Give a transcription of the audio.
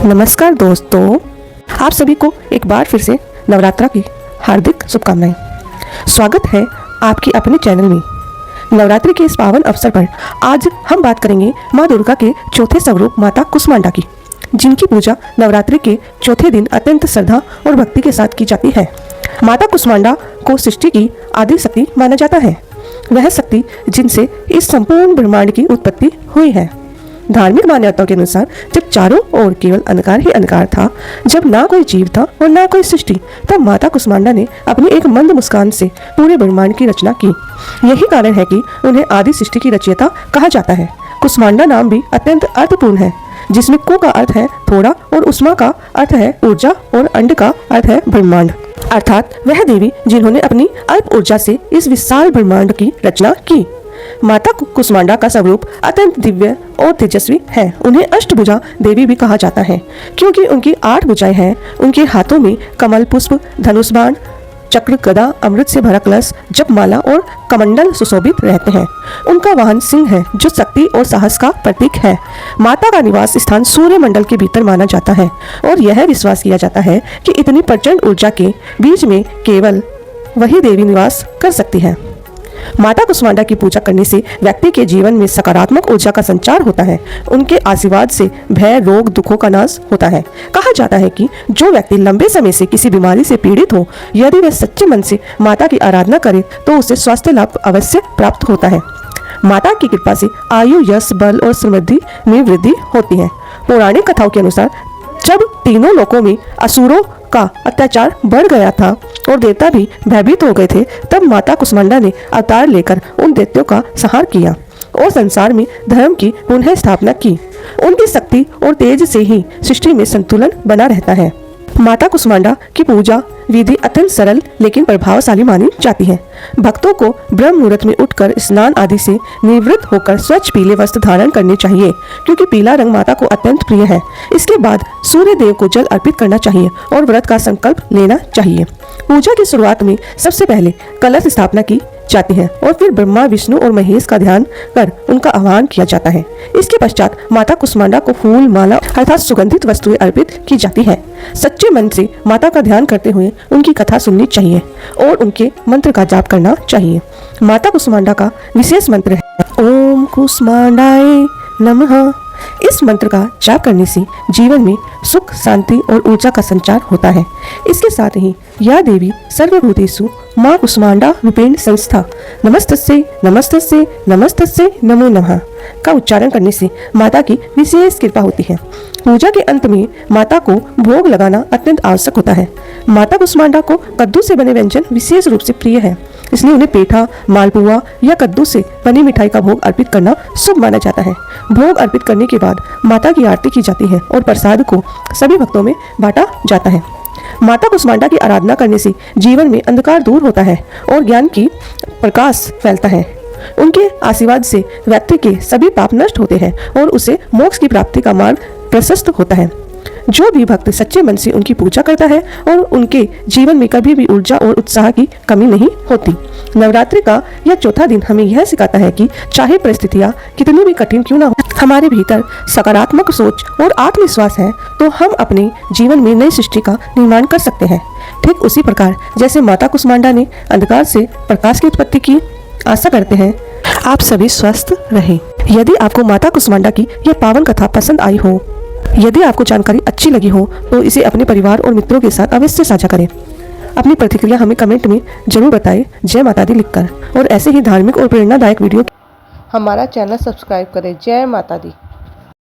नमस्कार दोस्तों, आप सभी को एक बार फिर से नवरात्रा की हार्दिक शुभकामनाएं। स्वागत है आपकी अपने चैनल में। नवरात्रि के इस पावन अवसर पर आज हम बात करेंगे माँ दुर्गा के चौथे स्वरूप माता कुष्मांडा की, जिनकी पूजा नवरात्रि के चौथे दिन अत्यंत श्रद्धा और भक्ति के साथ की जाती है। माता कुष्मांडा को सृष्टि की आदि शक्ति माना जाता है। वह शक्ति जिनसे इस संपूर्ण ब्रह्मांड की उत्पत्ति हुई है। धार्मिक मान्यताओं के अनुसार जब चारों ओर केवल अंधकार ही अंधकार था, जब ना कोई जीव था और ना कोई सृष्टि, तब माता कुष्मांडा ने अपनी एक मंद मुस्कान से पूरे ब्रह्मांड की रचना की। यही कारण है कि उन्हें आदि सृष्टि की रचयिता कहा जाता है। कुष्मांडा नाम भी अत्यंत अर्थपूर्ण है, जिसमें कु का अर्थ है थोड़ा और उष्मा का अर्थ है ऊर्जा और अंड का अर्थ है ब्रह्मांड, अर्थात वह देवी जिन्होंने अपनी अल्प ऊर्जा से इस विशाल ब्रह्मांड की रचना की। माता कुष्मांडा का स्वरूप अत्यंत दिव्य और तेजस्वी है। उन्हें अष्टभुजा देवी भी कहा जाता है, क्योंकि उनकी 8 भुजाएं हैं। उनके हाथों में कमल पुष्प, धनुष बाण, चक्र, गदा, अमृत से भरा कलश, जपमाला और कमंडल सुशोभित रहते हैं। उनका वाहन सिंह है, जो शक्ति और साहस का प्रतीक है। माता का निवास स्थान सूर्य मंडल के भीतर माना जाता है और यह विश्वास किया जाता है कि इतनी प्रचंड ऊर्जा के बीच में केवल वही देवी निवास कर सकती है। माता कुष्मांडा की पूजा करने से व्यक्ति के जीवन में सकारात्मक ऊर्जा का संचार होता है। उनके आशीर्वाद से भय, रोग, दुखों का नाश होता है। कहा जाता है कि जो व्यक्ति लंबे समय से किसी बीमारी से पीड़ित हो, यदि वह सच्चे मन से माता की आराधना करे तो उसे स्वास्थ्य लाभ अवश्य प्राप्त होता है। माता की कृपा से आयु, यश, बल और समृद्धि में वृद्धि होती है। पौराणिक कथाओं के अनुसार जब तीनों लोकों में असुरों का अत्याचार बढ़ गया था और देवता भी भयभीत हो गए थे, तब माता कुष्मांडा ने अवतार लेकर उन दैत्यों का संहार किया और संसार में धर्म की पुनः स्थापना की। उनकी शक्ति और तेज से ही सृष्टि में संतुलन बना रहता है। माता कुष्मांडा की पूजा विधि अत्यंत सरल लेकिन प्रभावशाली मानी जाती है। भक्तों को ब्रह्म मुहूर्त में उठकर स्नान आदि से निवृत्त होकर स्वच्छ पीले वस्त्र धारण करने चाहिए, क्योंकि पीला रंग माता को अत्यंत प्रिय है। इसके बाद सूर्य देव को जल अर्पित करना चाहिए और व्रत का संकल्प लेना चाहिए। पूजा की शुरुआत में सबसे पहले कलश स्थापना की जाती है और फिर ब्रह्मा, विष्णु और महेश का ध्यान कर उनका आह्वान किया जाता है। इसके पश्चात माता कुष्मांडा को फूल, माला अर्थात सुगंधित वस्तुएं अर्पित की जाती है। सच्चे मन से माता का ध्यान करते हुए उनकी कथा सुननी चाहिए और उनके मंत्र का जाप करना चाहिए। माता कुष्मांडा का विशेष मंत्र है ओम कुष्मांडाय नमः। इस मंत्र का जाप करने से जीवन में सुख, शांति और ऊर्जा का संचार होता है। इसके साथ ही यह देवी सर्वभूतेषु माँ कुष्मांडा रूपेण संस्था नमस्तस्यै नमस्तस्यै नमस्तस्यै नमो नमः का उच्चारण करने से माता की विशेष कृपा होती है। पूजा के अंत में माता को भोग लगाना अत्यंत आवश्यक होता है। माता कुष्मांडा को कद्दू से बने व्यंजन विशेष रूप से प्रिय है, इसलिए उन्हें पेठा, मालपुआ या कद्दू से बनी मिठाई का भोग अर्पित करना शुभ माना जाता है। भोग अर्पित करने के बाद माता की आरती की जाती है और प्रसाद को सभी भक्तों में बांटा जाता है। माता कुष्मांडा की आराधना करने से जीवन में अंधकार दूर होता है और ज्ञान की प्रकाश फैलता है। उनके आशीर्वाद से व्यक्ति के सभी पाप नष्ट होते हैं और उसे मोक्ष की प्राप्ति का मार्ग प्रशस्त होता है। जो भी भक्त सच्चे मन से उनकी पूजा करता है और उनके जीवन में कभी भी ऊर्जा और उत्साह की कमी नहीं होती। नवरात्रि का यह चौथा दिन हमें यह सिखाता है कि चाहे परिस्थितियाँ कितनी भी कठिन क्यों ना हो, हमारे भीतर सकारात्मक सोच और आत्मविश्वास है तो हम अपने जीवन में नई सृष्टि का निर्माण कर सकते हैं। ठीक उसी प्रकार जैसे माता कुष्मांडा ने अंधकार से प्रकाश की उत्पत्ति की। आशा करते हैं आप सभी स्वस्थ रहें। यदि आपको माता कुष्मांडा की यह पावन कथा पसंद आई हो, यदि आपको जानकारी अच्छी लगी हो, तो इसे अपने परिवार और मित्रों के साथ अवश्य साझा करें। अपनी प्रतिक्रिया हमें कमेंट में जरूर बताएं जय माता दी लिखकर, और ऐसे ही धार्मिक और प्रेरणादायक वीडियो हमारा चैनल सब्सक्राइब करें। जय माता दी।